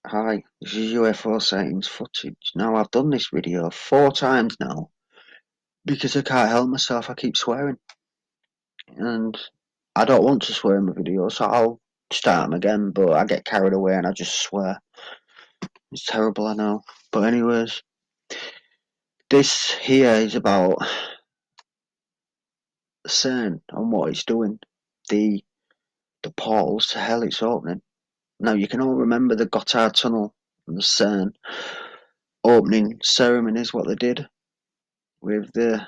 Hi, this is UFO sightings footage. Now, I've done this video 4 times now because I can't help myself. I keep swearing, and I don't want to swear in my videos, so I'll start them again. But I get carried away and I just swear. It's terrible, I know. But anyways, this here is about Cern and what it's doing. The the portals to hell it's opening. Now, you can all remember the Gotthard Tunnel and the Cern opening ceremonies. What they did with the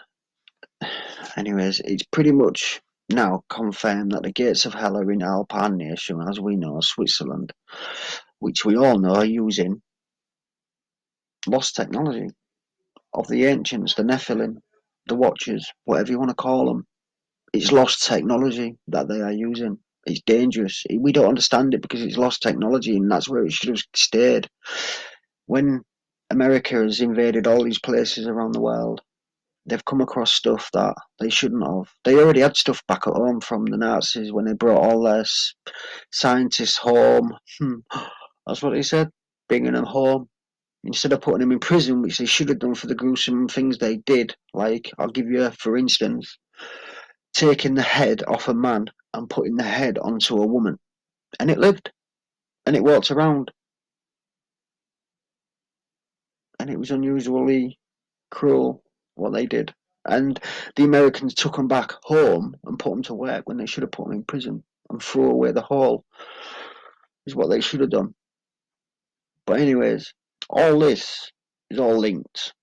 Anyways, it's pretty much now confirmed that the gates of hell are in Alpine nation, as we know, Switzerland, which we all know are using lost technology of the ancients, the Nephilim, the Watchers, whatever you want to call them. It's lost technology that they are using. It's dangerous. We don't understand it because it's lost technology, and that's where it should have stayed. When America has invaded all these places around the world, they've come across stuff that they shouldn't have. They already had stuff back at home from the Nazis when they brought all their scientists home. That's what they said, bringing them home. Instead of putting them in prison, which they should have done for the gruesome things they did. Like, I'll give you, for instance, taking the head off a man and putting the head onto a woman. And it lived. And it walked around. And it was unusually cruel what they did. And the Americans took them back home and put them to work when they should have put them in prison and threw away the whole, is what they should have done. But anyways, all this is all linked.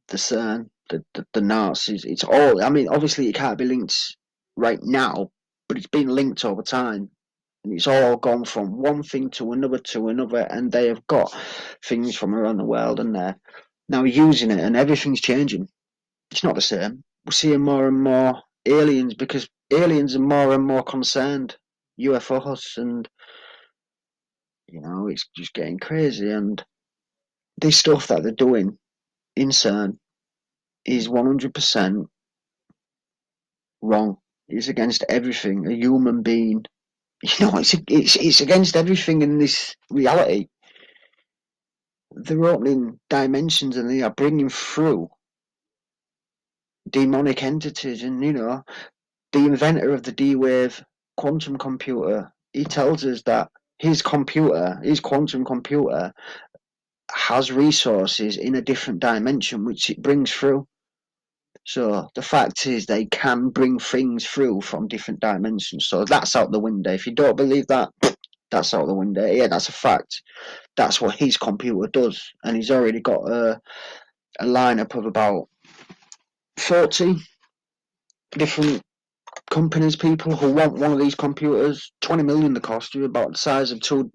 The CERN, the Nazis, it's all, I mean, obviously it can't be linked right now, but it's been linked over time. And it's all gone from one thing to another, and they have got things from around the world and they're now using it, and everything's changing. It's not the same. We're seeing more and more aliens because aliens are more and more concerned. UFOs, and it's just getting crazy. And this stuff that they're doing in CERN is 100% wrong. It's against everything a human being. It's against everything in this reality. They're opening dimensions and they are bringing through demonic entities, and the inventor of the D-Wave quantum computer, he tells us that his quantum computer, has resources in a different dimension which it brings through. So the fact is they can bring things through from different dimensions. So that's out the window. If you don't believe that, that's out the window. Yeah, that's a fact. That's what his computer does. And he's already got a lineup of about 40 different companies, people who want one of these computers. 20 million the cost, about the size of two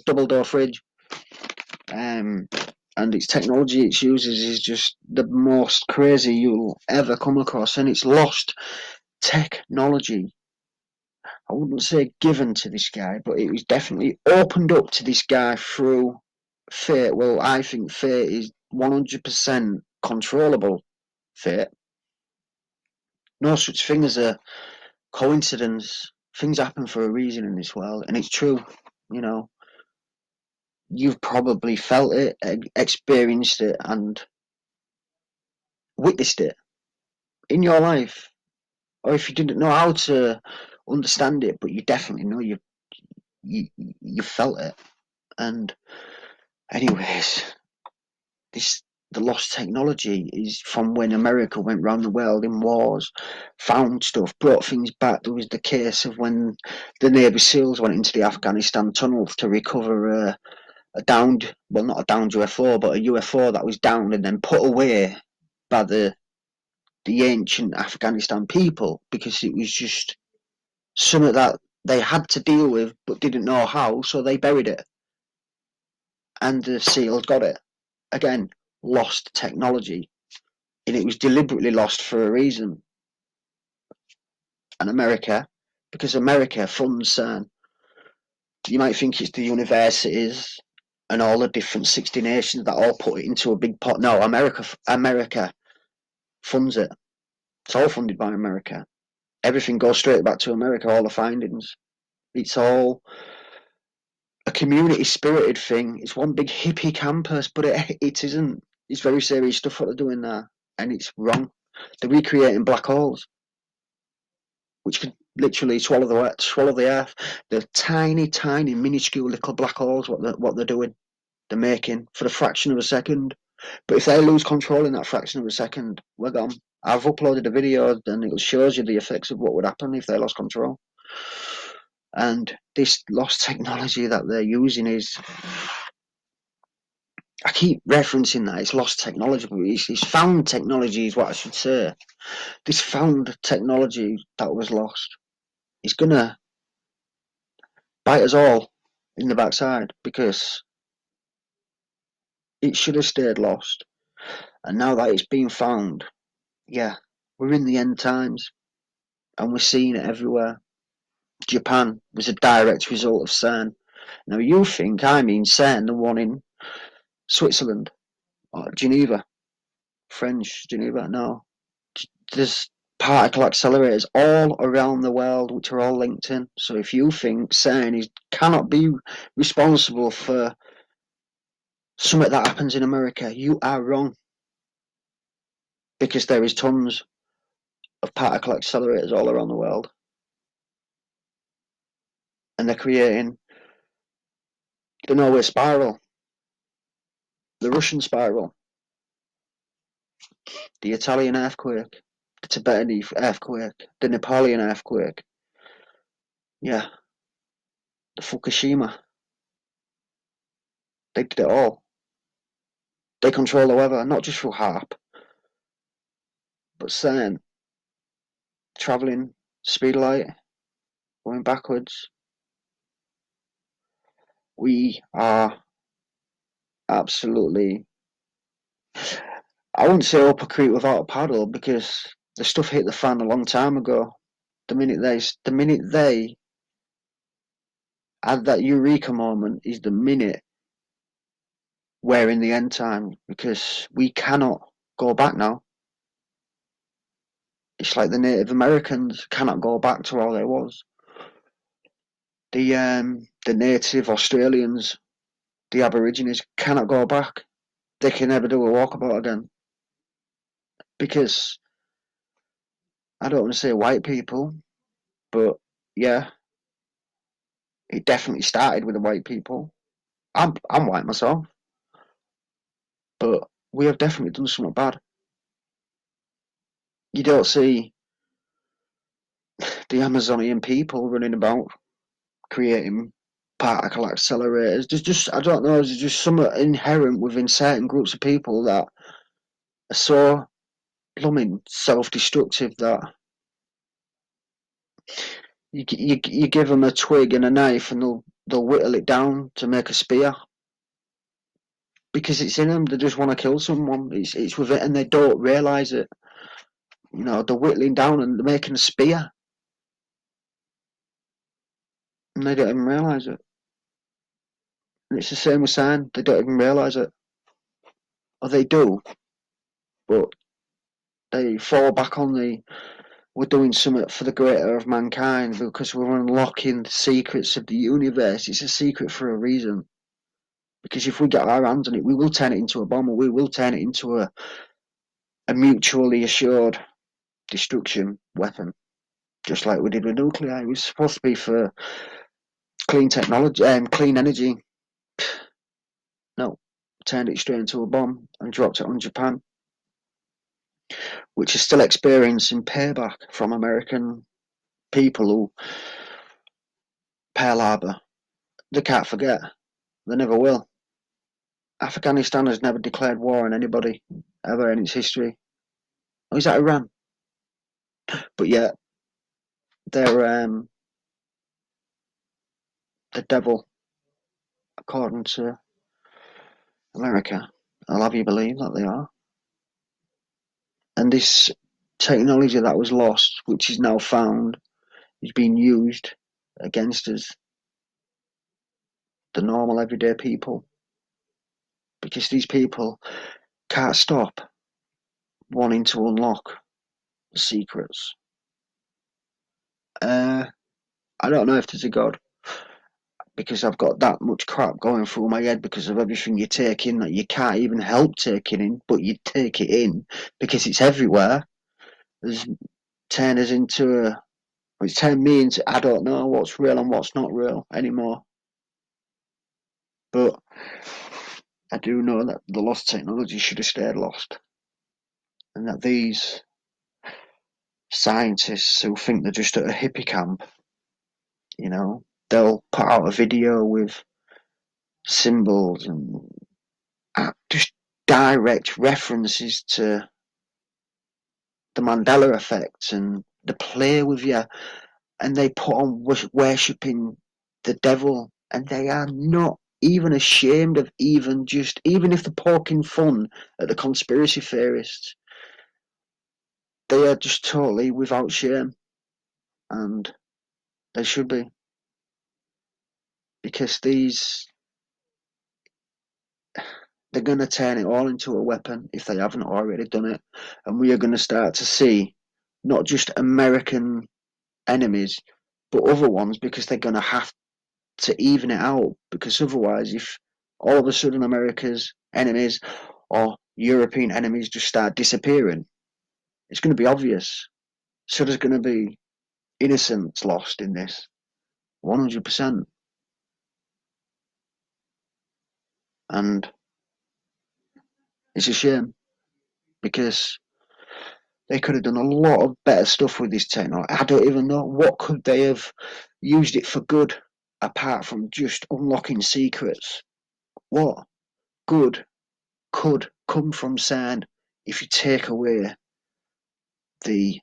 double door fridge. Um, and its technology it uses is just the most crazy you'll ever come across, and it's lost technology. I wouldn't say given to this guy, but it was definitely opened up to this guy through fate. Well, I think fate is 100% controllable fate. No such thing as a coincidence. Things happen for a reason in this world, and it's true. You know, you've probably felt it, experienced it, and witnessed it in your life. Or if you didn't know how to understand it, but you definitely know you you felt it. And anyways, this the lost technology is from when America went round the world in wars, found stuff, brought things back. There was the case of when the Navy SEALs went into the Afghanistan tunnel to recover a downed, well, not a downed UFO, but a UFO that was downed and then put away by the ancient Afghanistan people because it was just something that they had to deal with but didn't know how, so they buried it. And the SEALs got it. Again, lost technology. And it was deliberately lost for a reason. And America, because America funds CERN, you might think it's the universities and all the different 60 nations that all put it into a big pot. No, America funds it. It's all funded by America. Everything goes straight back to America, all the findings. It's all a community spirited thing. It's one big hippie campus, but it isn't. It's very serious stuff what they're doing there, and it's wrong. They're recreating black holes, which could literally swallow the earth. They're tiny, tiny, minuscule little black holes. What they're doing, they're making for the fraction of a second. But if they lose control in that fraction of a second, we're gone. I've uploaded a video and it shows you the effects of what would happen if they lost control. And this lost technology that they're using is, I keep referencing that it's lost technology, but it's found technology is what I should say. This found technology that was lost is gonna bite us all in the backside because it should have stayed lost. And now that it's been found, yeah, we're in the end times and we're seeing it everywhere. Japan was a direct result of Cern. Now you think I mean Cern, the one in Switzerland or Geneva, French Geneva? No, there's particle accelerators all around the world which are all linked in. So if you think Cern cannot be responsible for something that happens in America, you are wrong. Because there is tons of particle accelerators all around the world. And they're creating the Norway spiral, the Russian spiral, the Italian earthquake, the Tibetan earthquake, the Nepalian earthquake. Yeah, the Fukushima. They did it all. They control the weather, not just through HARP, but Cern, travelling, speed of light, going backwards. We are absolutely, I wouldn't say up a creek without a paddle because the stuff hit the fan a long time ago. The minute they had that eureka moment is the minute we're in the end time because we cannot go back now. It's like the Native Americans cannot go back to all there was. The Native Australians, the Aborigines cannot go back. They can never do a walkabout again because I don't want to say white people, but yeah, it definitely started with the white people. I'm white myself, but we have definitely done something bad. You don't see the Amazonian people running about creating particle accelerators. There's just, I don't know, there's just something inherent within certain groups of people that are so blooming self-destructive that you give them a twig and a knife and they'll whittle it down to make a spear because it's in them. They just want to kill someone. It's with it and they don't realise it. You know, they're whittling down and they're making a spear and they don't even realise it. And it's the same with sand. They don't even realise it. Or they do, but they fall back on the we're doing something for the greater of mankind because we're unlocking the secrets of the universe. It's a secret for a reason. Because if we get our hands on it, we will turn it into a bomb or we will turn it into a mutually assured destruction weapon. Just like we did with nuclear. It was supposed to be for clean technology and clean energy. No, turned it straight into a bomb and dropped it on Japan, which is still experiencing payback from American people who Pearl Harbor. They can't forget. They never will. Afghanistan has never declared war on anybody ever in its history. Oh, is that Iran? But yet they're the devil, according to America. I'll have you believe that they are. And this technology that was lost, which is now found, is being used against us, the normal everyday people, because these people can't stop wanting to unlock the secrets. I don't know if there's a God. because I've got that much crap going through my head because of everything you take in that you can't even help taking in, but you take it in because it's everywhere. It's turned us into a, it's turned me into, I don't know what's real and what's not real anymore. But I do know that the lost technology should have stayed lost, and that these scientists who think they're just at a hippie camp, you know, they'll put out a video with symbols and just direct references to the Mandela effect, and they play with you, and they put on worshipping the devil, and they are not even ashamed of even if they're poking fun at the conspiracy theorists, they are just totally without shame, and they should be, because they're going to turn it all into a weapon if they haven't already done it, and we are going to start to see not just American enemies but other ones, because they're going to have to even it out, because otherwise, if all of a sudden America's enemies or European enemies just start disappearing, it's going to be obvious. So there's going to be innocents lost in this, 100%. And it's a shame, because they could have done a lot of better stuff with this technology. I don't even know what could they have used it for good, apart from just unlocking secrets. What good could come from Cern if you take away the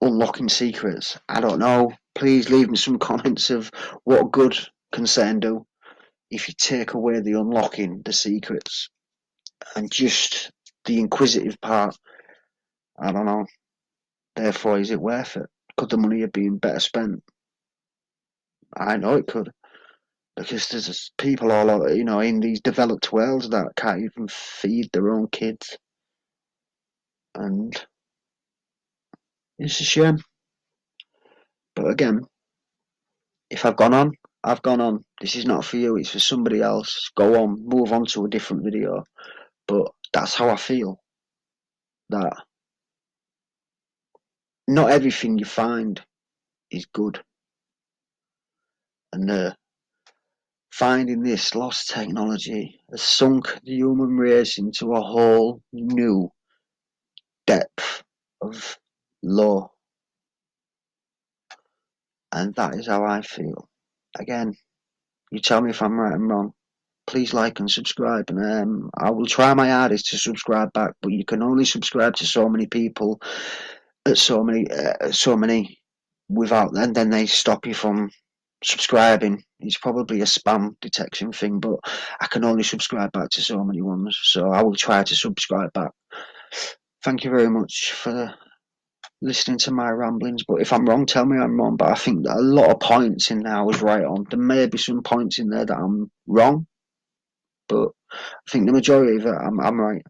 unlocking secrets? I don't know. Please leave me some comments of what good can Cern do if you take away the unlocking the secrets and just the inquisitive part. I don't know. Therefore, is it worth it? Could the money have been better spent? I know it could, because there's people all over, in these developed worlds that can't even feed their own kids, and it's a shame. But again, if I've gone on, I've gone on. This is not for you, it's for somebody else. Go on, move on to a different video. But that's how I feel. That not everything you find is good. And finding this lost technology has sunk the human race into a whole new depth of law. And that is how I feel. Again, you tell me if I'm right and wrong. Please like and subscribe, and I will try my hardest to subscribe back. But you can only subscribe to so many people, so many without, and then they stop you from subscribing. It's probably a spam detection thing, but I can only subscribe back to so many ones. So I will try to subscribe back. Thank you very much for listening to my ramblings. But if I'm wrong, tell me I'm wrong. But I think that a lot of points in there I was right on. There may be some points in there that I'm wrong, but I think the majority of it I'm right.